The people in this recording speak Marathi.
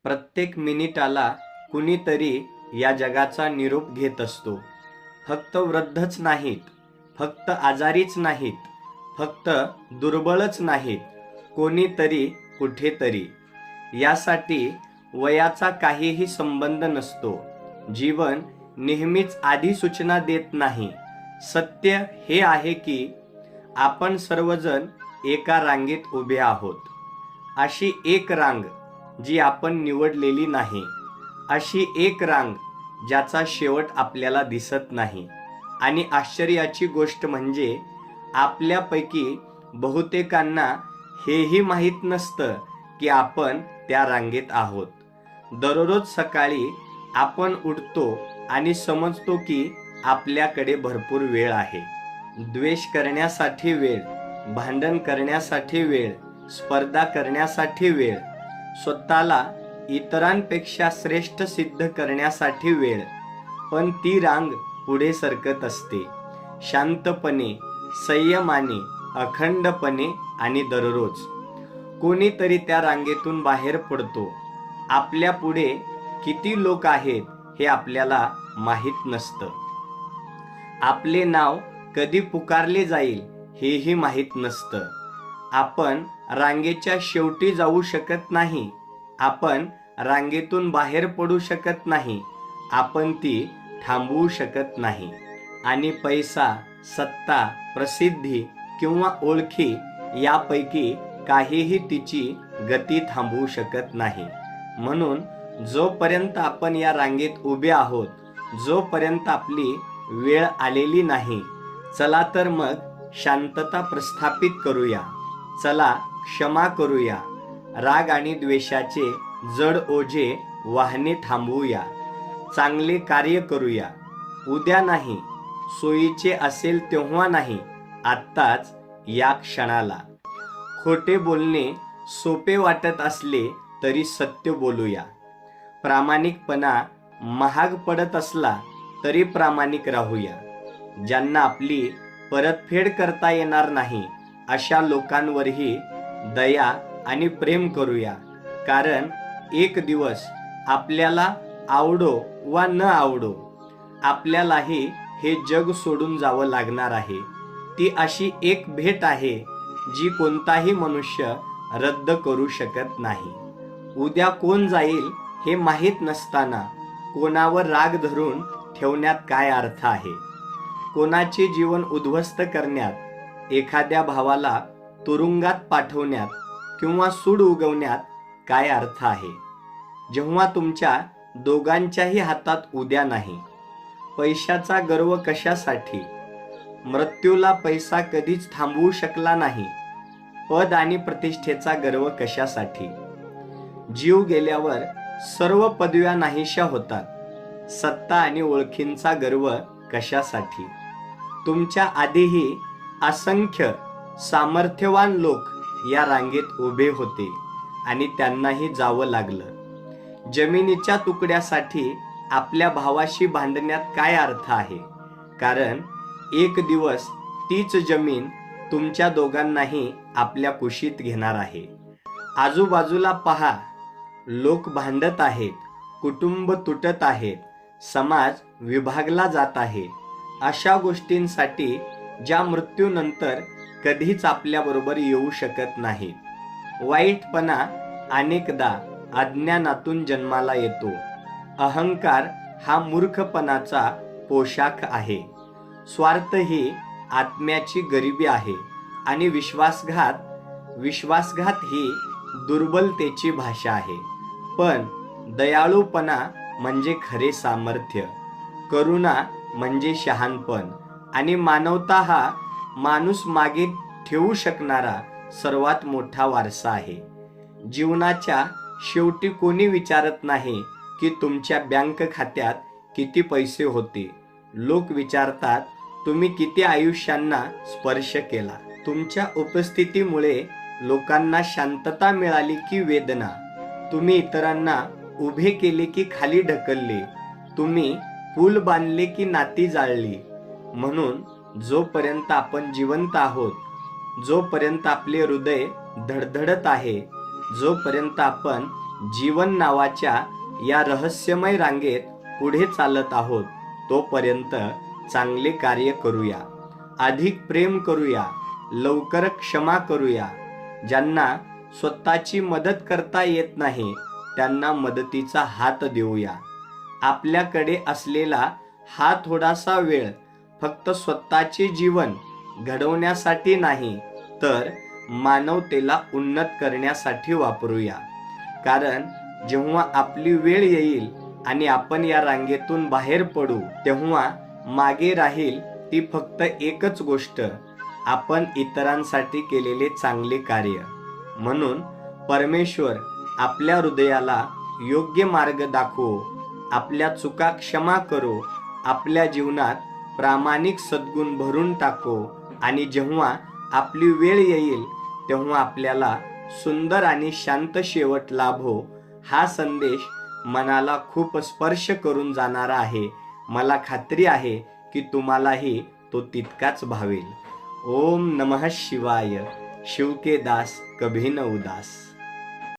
प्रत्येक मिनिटाला कुणीतरी या जगाचा निरोप घेत असतो. फक्त वृद्धच नाहीत, फक्त आजारीच नाहीत, फक्त दुर्बळच नाहीत, कोणीतरी कुठेतरी. यासाठी वयाचा काहीही संबंध नसतो. जीवन नेहमीच आधी सूचना देत नाही. सत्य हे आहे की आपण सर्वजण एका रांगेत उभे आहोत. अशी एक रांग जी आपण निवडलेली नाही, अशी एक रांग ज्याचा शेवट आपल्याला दिसत नाही. आणि आश्चर्याची गोष्ट म्हणजे आपल्यापैकी बहुतेकांना हेही माहीत नसतं की आपण त्या रांगेत आहोत. दररोज सकाळी आपण उठतो आणि समजतो की आपल्याकडे भरपूर वेळ आहे. द्वेष करण्यासाठी वेळ, भांडण करण्यासाठी वेळ, स्पर्धा करण्यासाठी वेळ, स्वतःला इतरांपेक्षा श्रेष्ठ सिद्ध करण्यासाठी वेळ. पण ती रांग पुढे सरकत असते, शांतपणे, संयमाने, अखंडपणे आणि दररोज. कोणीतरी त्या रांगेतून बाहेर पडतो. आपल्या पुढे किती लोक आहेत हे आपल्याला माहीत नसतं. आपले नाव कधी पुकारले जाईल हेही माहीत नसतं. आपण रांगेच्या शेवटी जाऊ शकत नाही. आपण रांगेतून बाहेर पडू शकत नाही. आपण ती थांबवू शकत नाही. आणि पैसा, सत्ता, प्रसिद्धी किंवा ओळखी यापैकी काहीही तिची गती थांबवू शकत नाही. म्हणून जोपर्यंत आपण या रांगेत उभे आहोत, जोपर्यंत आपली वेळ आलेली नाही, चला तर मग शांतता प्रस्थापित करूया. चला क्षमा करूया. राग आणि द्वेषाचे जड ओझे वाहने थांबवूया. चांगले कार्य करूया. उद्या नाही, सोयीचे असेल तेव्हा नाही, आत्ताच, या क्षणाला. खोटे बोलणे सोपे वाटत असले तरी सत्य बोलूया. प्रामाणिकपणा महाग पडत असला तरी प्रामाणिक राहूया. ज्यांना आपली परतफेड करता येणार नाही अशा लोकांवरही दया आणि प्रेम करूया. कारण एक दिवस आपल्याला आवडो वा न आवडो, आपल्यालाही हे जग सोडून जावं लागणार आहे. ती अशी एक भेट आहे जी कोणताही मनुष्य रद्द करू शकत नाही. उद्या कोण जाईल हे माहीत नसताना कोणावर राग धरून ठेवण्यात काय अर्थ आहे? कोणाचे जीवन उद्ध्वस्त करण्यात, एखाद्या भावाला तुरुंगात पाठवण्यात किंवा सूड उगवण्यात काय अर्थ आहे, जेव्हा तुमच्या दोघांच्याही हातात उद्या नाही? पैशाचा गर्व कशासाठी? मृत्यूला पैसा कधीच थांबवू शकला नाही. पद आणि प्रतिष्ठेचा गर्व कशासाठी? जीव गेल्यावर सर्व पदव्या नाहीशा होतात. सत्ता आणि ओळखींचा गर्व कशासाठी? तुमच्या आधीही असंख्य सामर्थ्यवान लोक या रांगेत उभे होते आणि त्यांनाही जावं लागलं. जमिनीच्या तुकड्यासाठी आपल्या भावाशी भांडण्यात काय अर्थ आहे? कारण एक दिवस तीच जमीन तुमच्या दोघांनाही आपल्या कुशीत घेणार आहे. आजूबाजूला पहा, लोक भांडत आहेत, कुटुंब तुटत आहेत, समाज विभागला जात आहे. अशा गोष्टींसाठी ज्या मृत्यूनंतर कधीच आपल्याबरोबर येऊ शकत नाहीत. वाईटपणा अनेकदा अज्ञानातून जन्माला येतो. अहंकार हा मूर्खपणाचा पोशाख आहे. स्वार्थ ही आत्म्याची गरिबी आहे. आणि विश्वासघात ही दुर्बलतेची भाषा आहे. पण दयाळूपणा म्हणजे खरे सामर्थ्य. करुणा म्हणजे शहाणपण. आणि मानवता हा माणूस मागे ठेवू शकणारा सर्वात मोठा वारसा आहे. जीवनाच्या शेवटी कोणी विचारत नाही की तुमच्या बँक खात्यात किती पैसे होते. लोक विचारतात तुम्ही किती आयुष्यांना स्पर्श केला. तुमच्या उपस्थितीमुळे लोकांना शांतता मिळाली की वेदना? तुम्ही इतरांना उभे केले की खाली ढकलले? तुम्ही पूल बांधले की नाती जाळली? म्हणून जोपर्यंत आपण जिवंत आहोत, जोपर्यंत आपले हृदय धडधडत आहे, जोपर्यंत आपण जीवन नावाच्या या रहस्यमय रांगेत पुढे चालत आहोत तोपर्यंत चांगले कार्य करूया, अधिक प्रेम करूया, लवकर क्षमा करूया. ज्यांना स्वतःची मदत करता येत नाही त्यांना मदतीचा हात देऊया. आपल्याकडे असलेला हा थोडासा वेळ फक्त स्वतःचे जीवन घडवण्यासाठी नाही तर मानवतेला उन्नत करण्यासाठी वापरूया. कारण जेव्हा आपली वेळ येईल आणि आपण या रांगेतून बाहेर पडू तेव्हा मागे राहील ती फक्त एकच गोष्ट, आपण इतरांसाठी केलेले चांगले कार्य. म्हणून परमेश्वर आपल्या हृदयाला योग्य मार्ग दाखवो, आपल्या चुका क्षमा करो, आपल्या जीवनात प्रामाणिक सद्गुण भरून टाको आणि जेव्हा आपली वेळ येईल तेव्हा आपल्याला सुंदर आणि शांत शेवट लाभो. हा संदेश मनाला खूप स्पर्श करून जाणारा आहे. मला खात्री आहे की तुम्हालाही तो तितकाच भावेल. ओम नमः शिवाय. शिव के दास कभी न उदास.